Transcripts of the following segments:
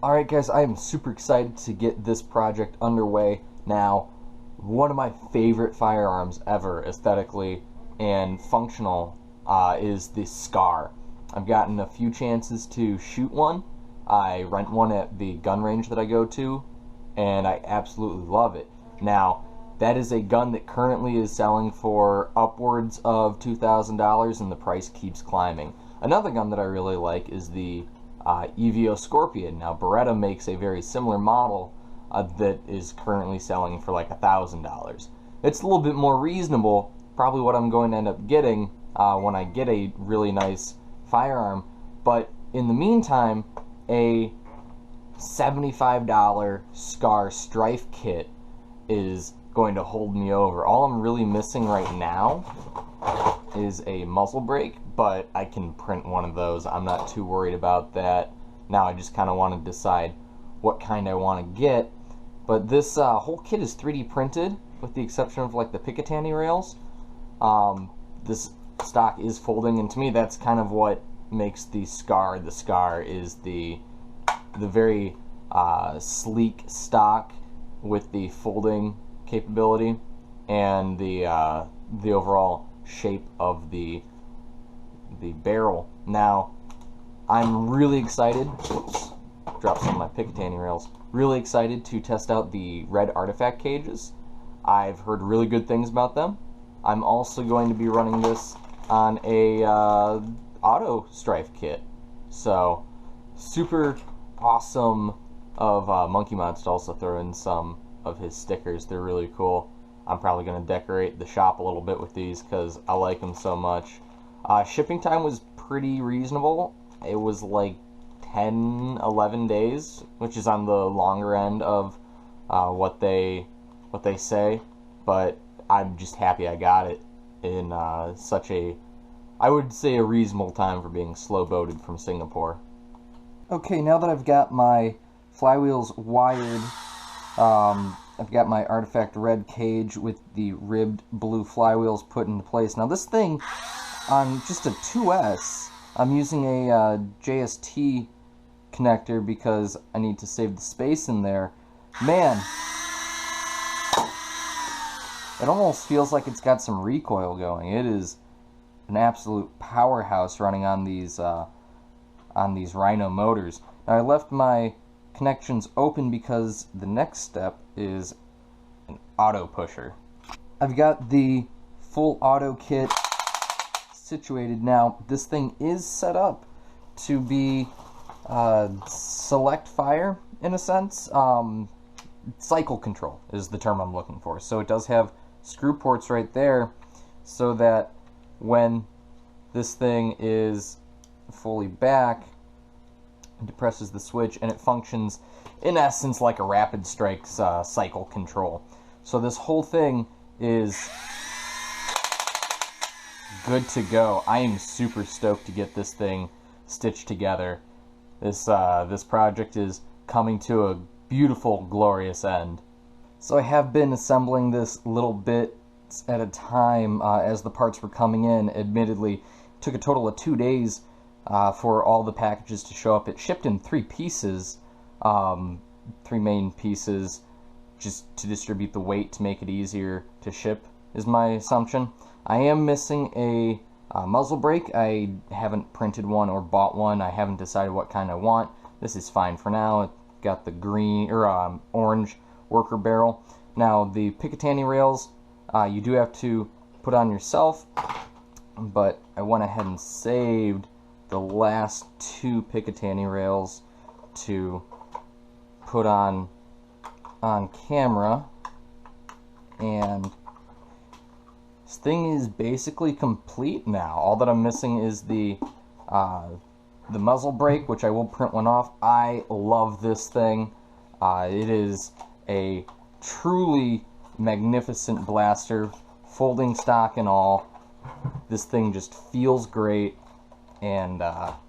Alright guys, I am super excited to get this project underway. Now, one of my favorite firearms ever, aesthetically and functional, is the Scar. I've gotten a few chances to shoot one. I rent one at the gun range that I go to, and I absolutely love it. Now, that is a gun that currently is selling for upwards of $2,000, and the price keeps climbing. Another gun that I really like is the EVO Scorpion. Now, Beretta makes a very similar model that is currently selling for like $1,000. It's a little bit more reasonable, probably what I'm going to end up getting when I get a really nice firearm, but in the meantime, a $75 Scar Stryfe kit is going to hold me over. All I'm really missing right now is a muzzle brake, but I can print one of those. I'm not too worried about that. Now I just kind of want to decide what kind I want to get. But this whole kit is 3D printed, with the exception of like the Picatinny rails. This stock is folding, and to me that's kind of what makes the Scar. The Scar is the very sleek stock with the folding capability and the overall shape of the barrel. Now, I'm really excited. Oops, dropped some of my Picatinny rails. Really excited to test out the red artifact cages. I've heard really good things about them. I'm also going to be running this on a auto Stryfe kit. So, super awesome of Monkey Mods to also throw in some of his stickers. They're really cool. I'm probably going to decorate the shop a little bit with these because I like them so much. Shipping time was pretty reasonable. It was like 10, 11 days, which is on the longer end of what they say, but I'm just happy I got it in such a, I would say, a reasonable time for being slow-boated from Singapore. Okay, now that I've got my flywheels wired, I've got my Artifact Red cage with the ribbed blue flywheels put into place. Now this thing, on just a 2S, I'm using a JST connector because I need to save the space in there. Man, it almost feels like it's got some recoil going. It is an absolute powerhouse running on these Rhino motors. Now I left my connections open because the next step is an auto pusher. I've got the full auto kit situated now. This thing is set up to be select fire in a sense. Cycle control is the term I'm looking for. So it does have screw ports right there so that when this thing is fully back, it depresses the switch and it functions in essence like a Rapid Strike's cycle control. So this whole thing is good to go. I am super stoked to get this thing stitched together. This project is coming to a beautiful, glorious end. So I have been assembling this little bit at a time as the parts were coming in. Admittedly, it took a total of 2 days for all the packages to show up. It shipped in 3 pieces, 3 main pieces, just to distribute the weight to make it easier to ship, is my assumption. I am missing a muzzle brake. I haven't printed one or bought one. I haven't decided what kind I want. This is fine for now. It got the green or orange worker barrel. Now the Picatinny rails, you do have to put on yourself, but I went ahead and saved the last 2 Picatinny rails to put on camera, and this thing is basically complete now. All that I'm missing is the muzzle brake, which I will print one off. I love this thing. It is a truly magnificent blaster, folding stock and all. This thing just feels great, and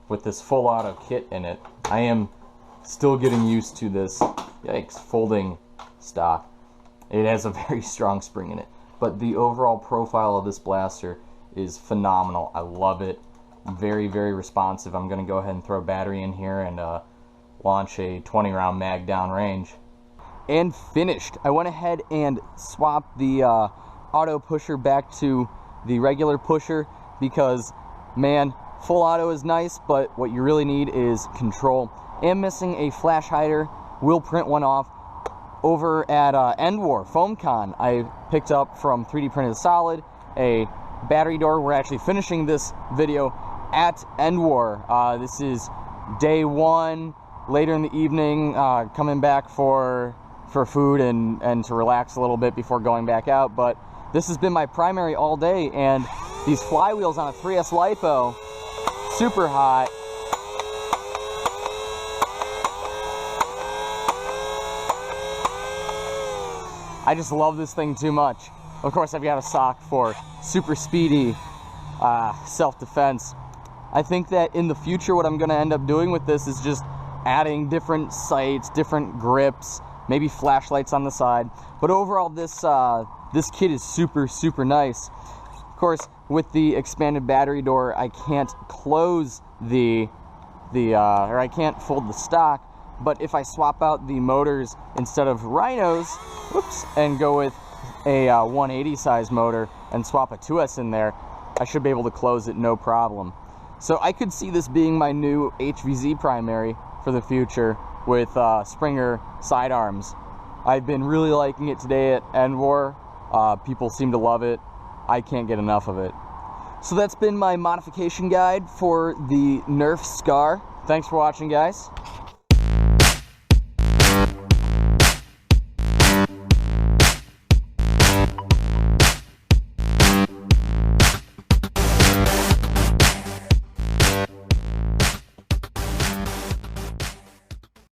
with this full auto kit in it, I am still getting used to this, yikes, folding stock. It has a very strong spring in it, but the overall profile of this blaster is phenomenal. I love it. Very, very responsive. I'm going to go ahead and throw a battery in here and launch a 20-round mag downrange. And finished. I went ahead and swapped the auto pusher back to the regular pusher because, man, full auto is nice, but what you really need is control. Am missing a flash hider. Will print one off. Over at End War FoamCon, I picked up from 3D Printed Solid a battery door. We're actually finishing this video at End War. This is day one, later in the evening, coming back for food and to relax a little bit before going back out. But this has been my primary all day, and these flywheels on a 3S LiPo, super hot. I just love this thing too much. Of course, I've got a sock for super speedy self-defense. I think that in the future, what I'm going to end up doing with this is just adding different sights, different grips, maybe flashlights on the side. But overall, this kit is super, super nice. Of course, with the expanded battery door, I can't close or I can't fold the stock. But if I swap out the motors instead of Rhinos, whoops, and go with a 180 size motor and swap a 2S in there, I should be able to close it no problem. So I could see this being my new HVZ primary for the future with Springer sidearms. I've been really liking it today at End War. People seem to love it. I can't get enough of it. So that's been my modification guide for the Nerf Scar. Thanks for watching, guys.